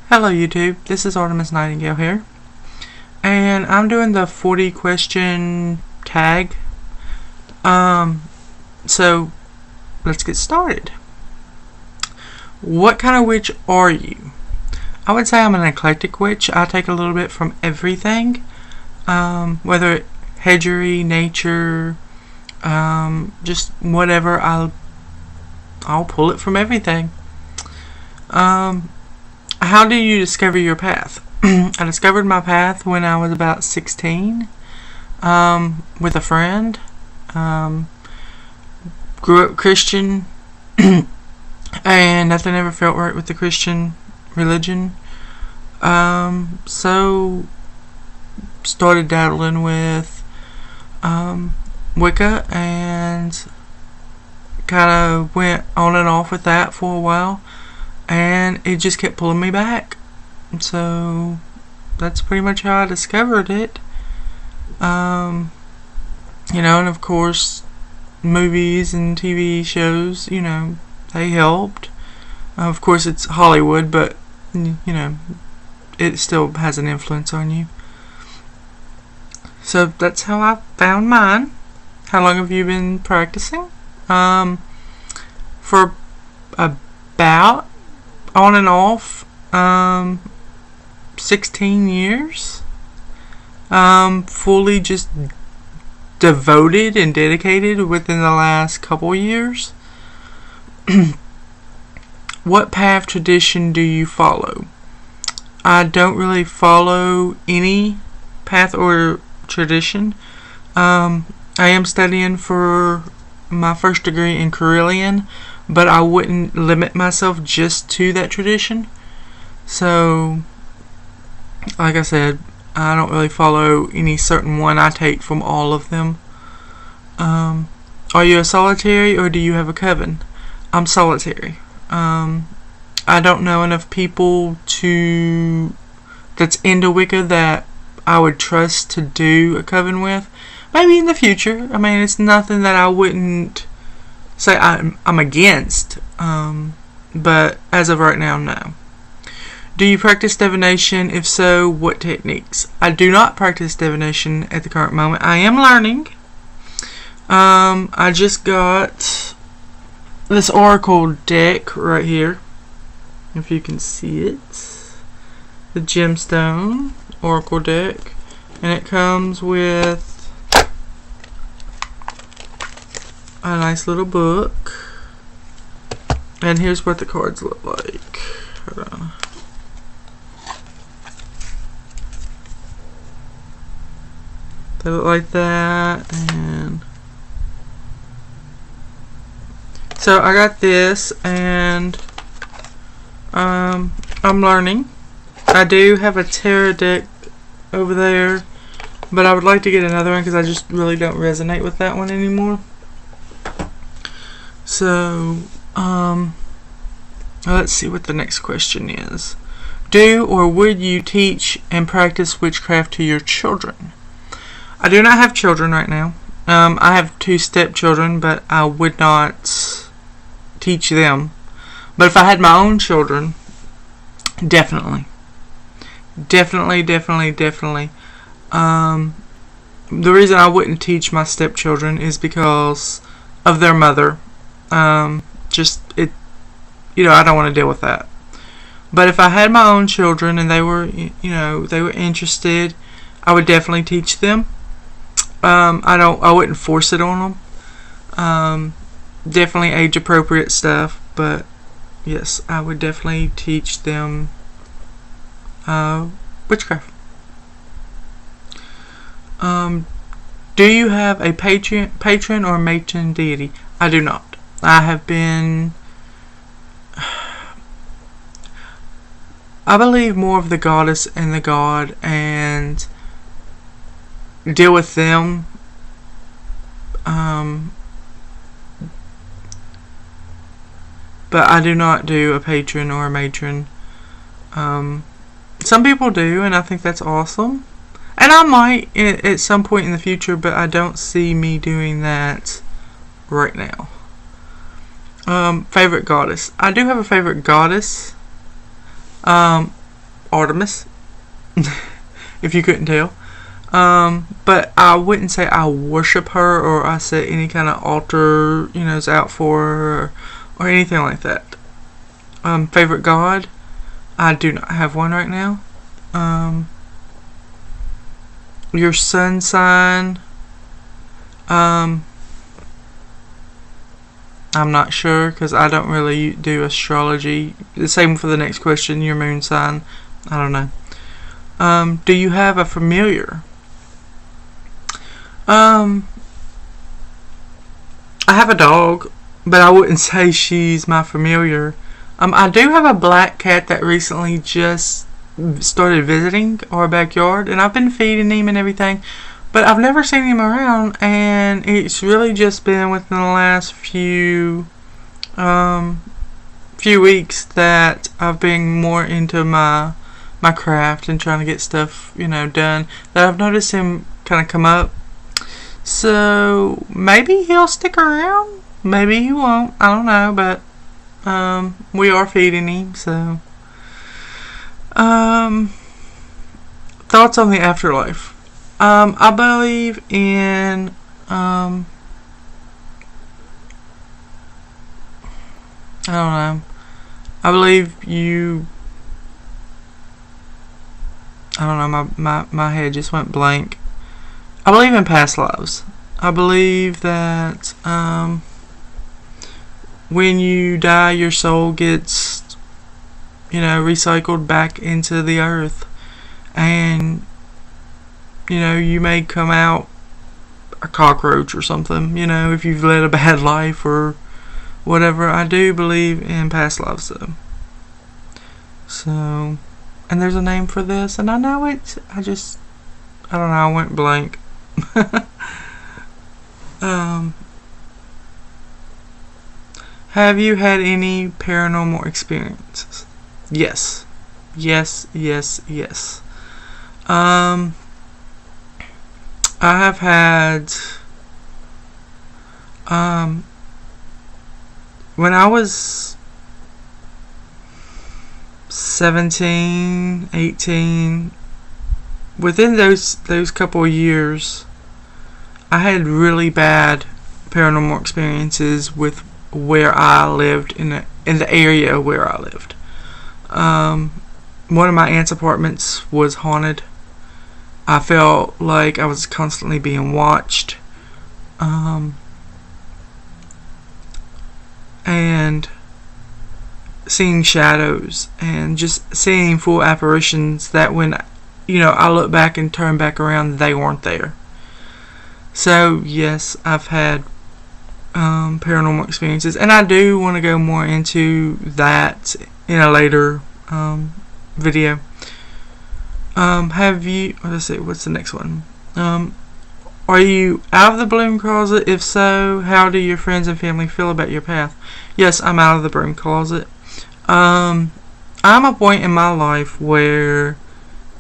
Hello YouTube, this is Artemis Nightingale here, and I'm doing the 40 question tag. So let's get started. What kind of witch are you? I would say I'm an eclectic witch. I take a little bit from everything, whether hedgery, nature, just whatever. I'll pull it from everything. How do you discover your path? I discovered my path when I was about 16, with a friend. Grew up Christian, and nothing ever felt right with the Christian religion. So started dabbling with Wicca, and kind of went on and off with that for a while. And it just kept pulling me back. So that's pretty much how I discovered it. And of course, movies and TV shows, they helped. Of course, it's Hollywood, but, it still has an influence on you. So that's how I found mine. How long have you been practicing? For about on and off 16 years. Fully just devoted and dedicated within the last couple years. What path tradition do you follow? I don't really follow any path or tradition. I am studying for my first degree in Carillion, but I wouldn't limit myself just to that tradition. So, like I said, I don't really follow any certain one. I take from all of them. Are you a solitary or do you have a coven? I'm solitary. I don't know enough people that's into Wicca that I would trust to do a coven with. Maybe in the future. I mean, it's nothing that I wouldn't say I'm against, but as of right now, no. Do you practice divination? If so, what techniques? I do not practice divination at the current moment. I am learning. I just got this oracle deck right here, if you can see it. The gemstone oracle deck, and it comes with a nice little book, and here's what the cards look like. Hold on. They look like that, and so I got this, and I'm learning. I do have a tarot deck over there, but I would like to get another one because I just really don't resonate with that one anymore. So, let's see what the next question is. Do or would you teach and practice witchcraft to your children? I do not have children right now. I have 2 stepchildren, but I would not teach them. But if I had my own children, definitely. Definitely. The reason I wouldn't teach my stepchildren is because of their mother. I don't want to deal with that. But if I had my own children and they were interested, I would definitely teach them. I wouldn't force it on them. Definitely age appropriate stuff, but yes, I would definitely teach them witchcraft. Do you have a patron or matron deity? I do not. I have been, I believe more of the goddess and the god, and deal with them. But I do not do a patron or a matron. Some people do, and I think that's awesome. And I might at some point in the future, but I don't see me doing that right now. Favorite goddess. I do have a favorite goddess. Artemis, if you couldn't tell. But I wouldn't say I worship her or I set any kind of altar, is out for her or anything like that. Favorite god? I do not have one right now. Your sun sign? I'm not sure because I don't really do astrology. The same for the next question, your moon sign. I don't know. Do you have a familiar? I have a dog, but I wouldn't say she's my familiar. I do have a black cat that recently just started visiting our backyard, and I've been feeding him and everything, but I've never seen him around, and it's really just been within the last few weeks that I've been more into my craft and trying to get stuff, done, that I've noticed him kind of come up. So maybe he'll stick around, maybe he won't, I don't know, but we are feeding him, so thoughts on the afterlife. I believe in I don't know. I believe I don't know, my head just went blank. I believe in past lives. I believe that when you die, your soul gets, recycled back into the earth. And, you may come out a cockroach or something, if you've led a bad life or whatever. I do believe in past lives, though. So, and there's a name for this, and I know it. I don't know, I went blank. Have you had any paranormal experiences? Yes. Yes. I have had when I was 17, 18, within those couple of years, I had really bad paranormal experiences with where I lived, in the area where I lived. One of my aunt's apartments was haunted. I felt like I was constantly being watched. And seeing shadows and just seeing full apparitions that when I look back and turn back around, they weren't there. So yes, I've had paranormal experiences, and I do want to go more into that in a later video. Have you, let's see, what's the next one? Are you out of the broom closet? If so, how do your friends and family feel about your path? Yes, I'm out of the broom closet. I'm a point in my life where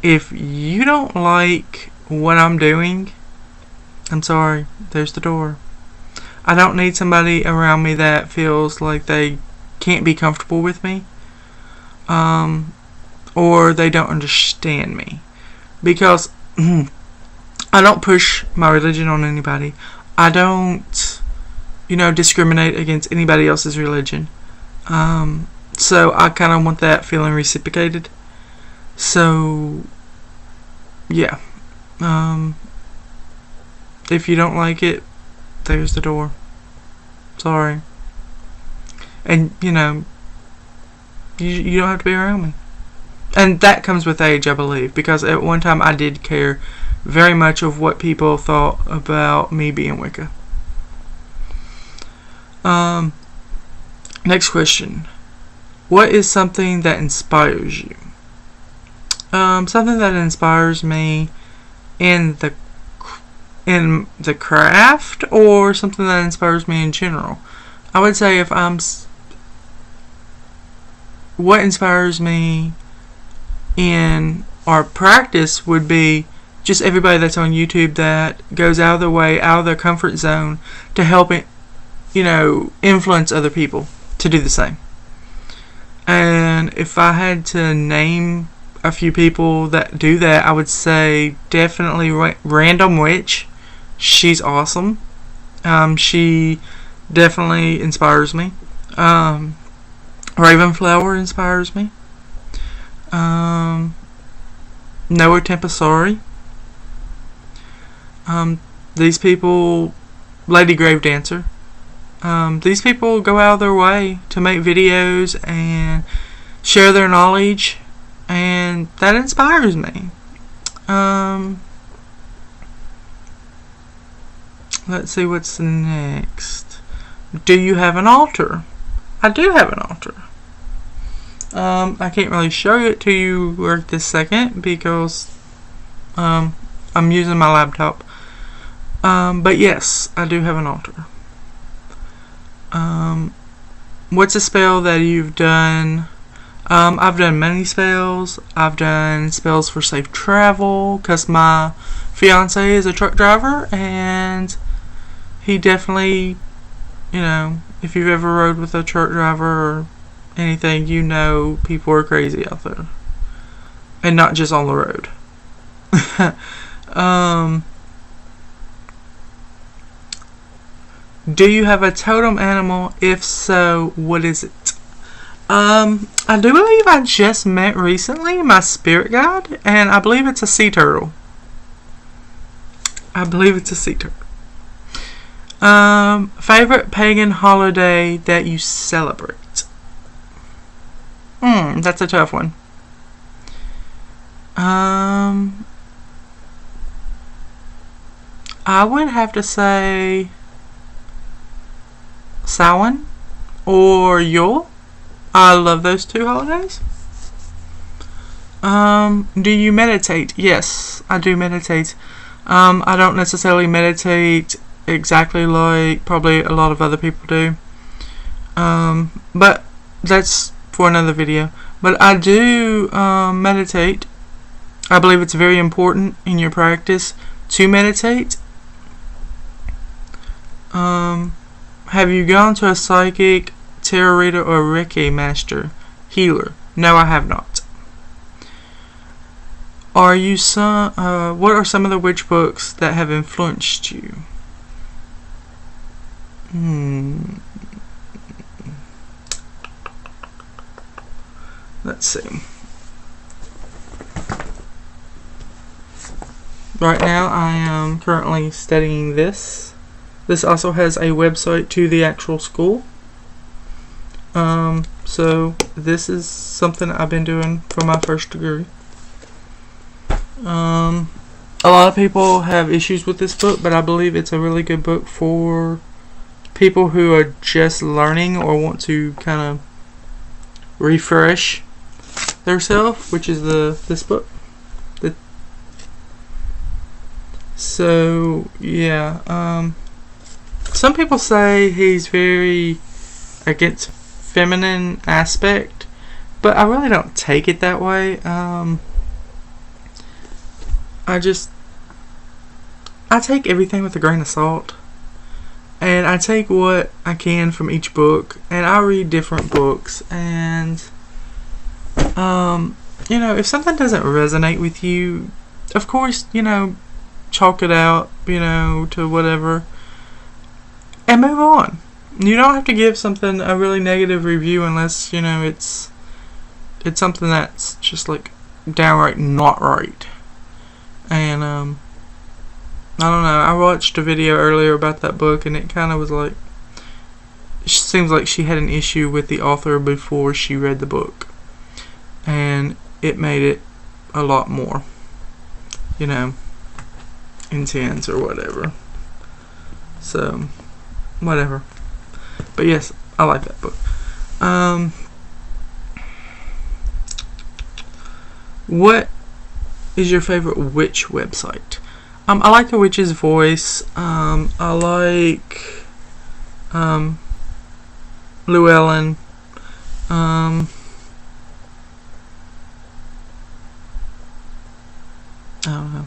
if you don't like what I'm doing, I'm sorry, there's the door. I don't need somebody around me that feels like they can't be comfortable with me, or they don't understand me, because I don't push my religion on anybody. I don't, discriminate against anybody else's religion. So I kind of want that feeling reciprocated. So, yeah. If you don't like it, there's the door. Sorry. And, you don't have to be around me. And that comes with age, I believe. Because at one time I did care very much of what people thought about me being Wicca. Next question. What is something that inspires you? Something that inspires me in the craft, or something that inspires me in general. I would say what inspires me in our practice would be just everybody that's on YouTube that goes out of their way, out of their comfort zone to help it, influence other people to do the same. And if I had to name a few people that do that. I would say definitely Random Witch. She's awesome. She definitely inspires me. Ravenflower inspires me. Noah Tempesari. These people, Lady Grave Dancer. These people go out of their way to make videos and share their knowledge, and that inspires me. Let's see what's next. Do you have an altar? I do have an altar. I can't really show it to you right this second because I'm using my laptop. But yes, I do have an altar. What's a spell that you've done? I've done many spells. I've done spells for safe travel because my fiance is a truck driver, and he definitely, if you've ever rode with a truck driver or anything, people are crazy out there, and not just on the road. Do you have a totem animal? If so, what is it? I do believe I just met recently my spirit guide, and I believe it's a sea turtle. Favorite pagan holiday that you celebrate? That's a tough one. I would have to say Samhain or Yule. I love those two holidays. Do you meditate? Yes, I do meditate. I don't necessarily meditate exactly like probably a lot of other people do. But that's for another video. But I do meditate. I believe it's very important in your practice to meditate. Have you gone to a psychic, tarot reader, or Reiki master healer? No, I have not. What are some of the witch books that have influenced you? Let's see. Right now I am currently studying this. This also has a website to the actual school. So this is something I've been doing for my first degree. A lot of people have issues with this book, but I believe it's a really good book for people who are just learning or want to kind of refresh theirself, which is this book. So yeah, some people say he's very against feminine aspect, but I really don't take it that way. I take everything with a grain of salt, and I take what I can from each book, and I read different books, and if something doesn't resonate with you, of course, chalk it out, to whatever, and move on. You don't have to give something a really negative review unless, it's something that's just like downright not right. And I don't know, I watched a video earlier about that book, and it kind of was like, it seems like she had an issue with the author before she read the book, and it made it a lot more, intense or whatever. So whatever. But yes, I like that book. What is your favorite witch website? I like The Witch's Voice. I like Llewellyn. I don't know.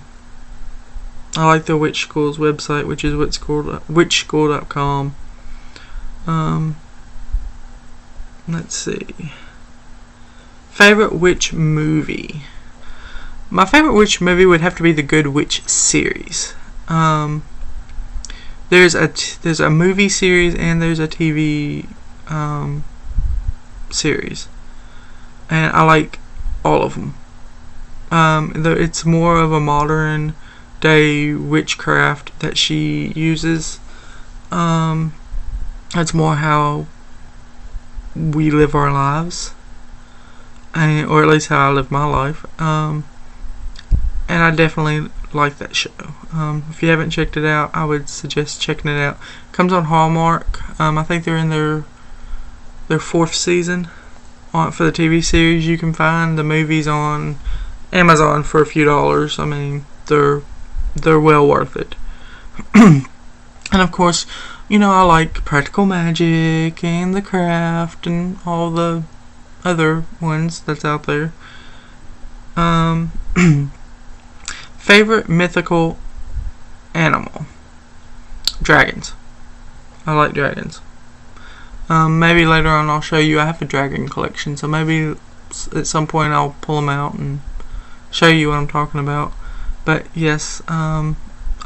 I like the Witch School's website, which is witchschool.com. Let's see. Favorite witch movie? My favorite witch movie would have to be the Good Witch series. There's a movie series and there's a TV series, and I like all of them. It's more of a modern day witchcraft that she uses. It's more how we live our lives, or at least how I live my life. And I definitely like that show. If you haven't checked it out, I would suggest checking it out. It comes on Hallmark. I think they're in their 4th season for the TV series. You can find the movies on Amazon for a few dollars. I mean, they're well worth it. And of course, I like practical magic and the craft and all the other ones that's out there. Favorite mythical animal? Dragons. I like dragons. Maybe later on I'll show you. I have a dragon collection, so maybe at some point I'll pull them out and show you what I'm talking about. But yes, I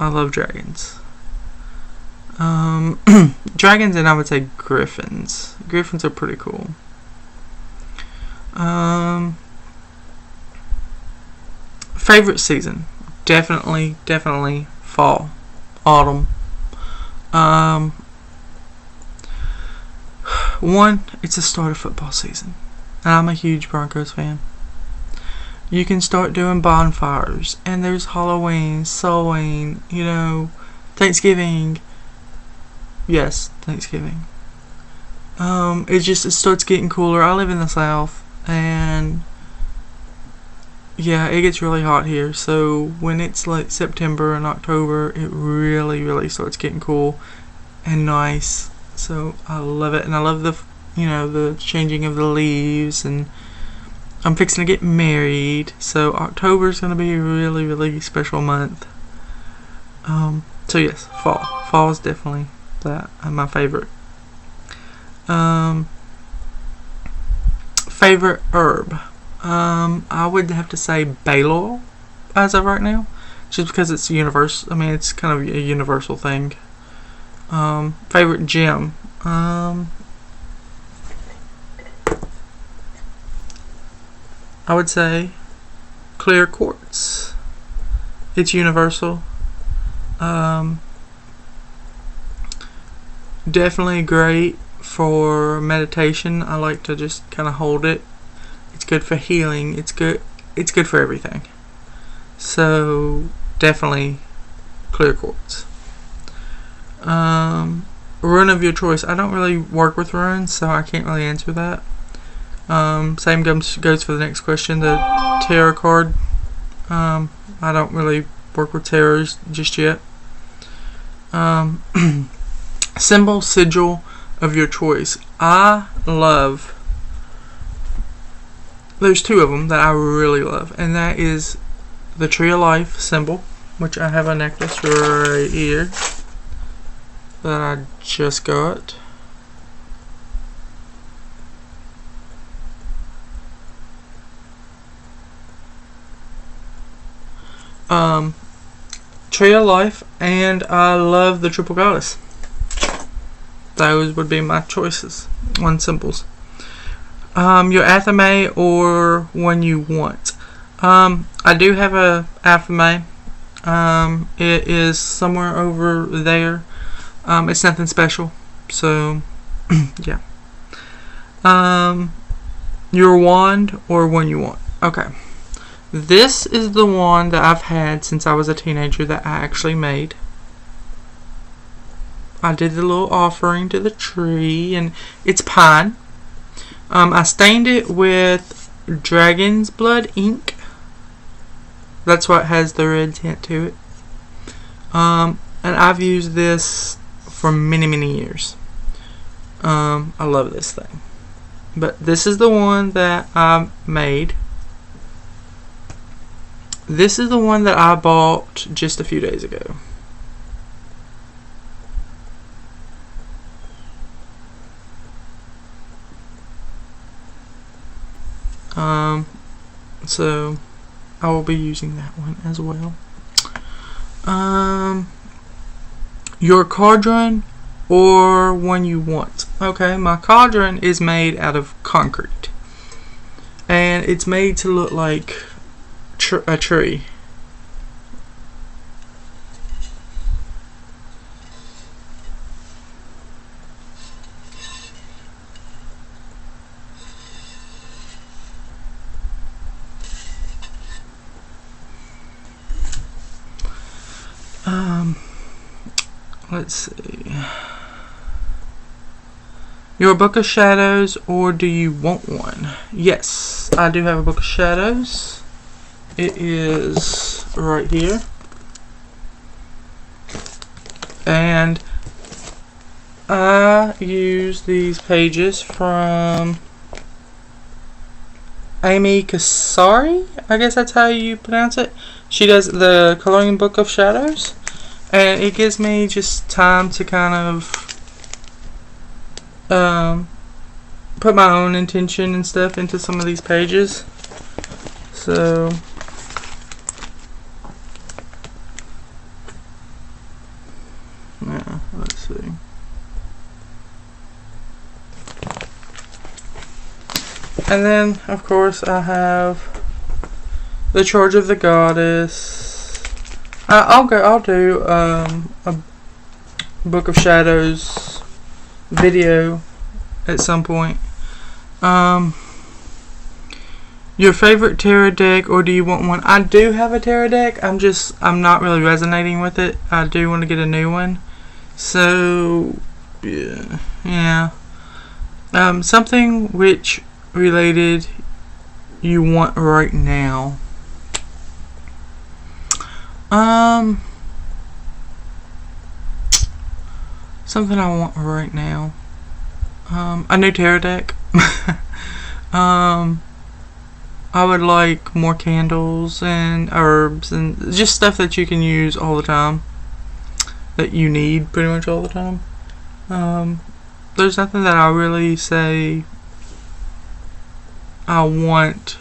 love dragons. Dragons, and I would say griffins. Griffins are pretty cool. Favorite season? Definitely fall, autumn. One, it's the start of football season, and I'm a huge Broncos fan. You can start doing bonfires, and there's Halloween, Samhain, Thanksgiving. Yes, Thanksgiving. It starts getting cooler. I live in the South, and yeah, it gets really hot here. So when it's like September and October, it really starts getting cool and nice. So I love it, and I love the changing of the leaves, and I'm fixing to get married, so October's gonna be a really special month. So yes, fall is definitely my favorite. Favorite herb? I would have to say bay laurel as of right now, just because it's universal. I mean, it's kind of a universal thing. Favorite gem? I would say clear quartz. It's universal. Definitely great for meditation. I like to just kind of hold it. It's good for healing. It's good for everything. So definitely clear quartz. Rune of your choice. I don't really work with runes, so I can't really answer that. Same goes for the next question. The tarot card. I don't really work with tarots just yet. Symbol, sigil of your choice. There's 2 of them that I really love, and that is the Tree of Life symbol, which I have a necklace right here that I just got. Tree of Life, and I love the Triple Goddess. Those would be my choices on symbols. Your athame or one you want. I do have a athame. It is somewhere over there. It's nothing special, so yeah. Your wand or one you want. Okay. This is the one that I've had since I was a teenager that I actually made. I did the little offering to the tree, and it's pine. I stained it with dragon's blood ink. That's why it has the red tint to it. And I've used this for many years. I love this thing. But this is the one that I made. This is the one that I bought just a few days ago. So I will be using that one as well. Your cauldron or one you want. Okay, my cauldron is made out of concrete, and it's made to look like a tree. Let's see. Your book of shadows, or do you want one? Yes, I do have a book of shadows. It is right here. And I use these pages from Amy Kasari, I guess that's how you pronounce it. She does the coloring book of shadows, and it gives me just time to kind of put my own intention and stuff into some of these pages. So yeah, let's see. And then, of course, I have the Charge of the Goddess. I'll do a Book of Shadows video at some point. Your favorite tarot deck, or do you want one? I do have a tarot deck. I'm not really resonating with it. I do want to get a new one. So yeah. Something witch related you want right now. Something I want right now. A new tarot deck. I would like more candles and herbs and just stuff that you can use all the time. That you need pretty much all the time. There's nothing that I really say I want.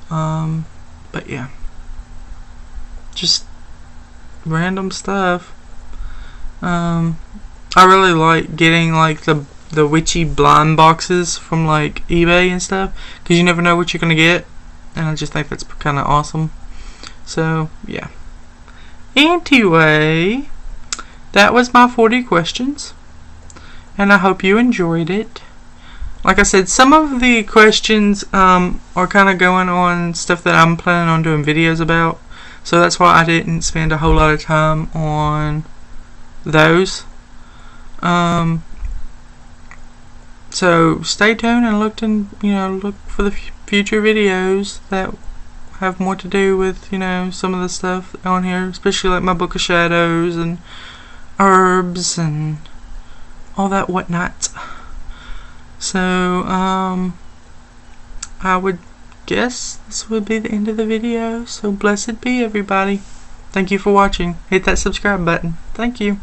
But yeah. Just random stuff. I really like getting like the witchy blind boxes from like eBay and stuff, because you never know what you're gonna get, and I just think that's kind of awesome. So yeah. Anyway, that was my 40 questions, and I hope you enjoyed it. Like I said, some of the questions are kind of going on stuff that I'm planning on doing videos about, so that's why I didn't spend a whole lot of time on those. So stay tuned and look for the future videos that have more to do with some of the stuff on here, especially like my Book of Shadows and herbs and all that whatnot. So I would guess this would be the end of the video. So blessed be everybody. Thank you for watching. Hit that subscribe button. Thank you.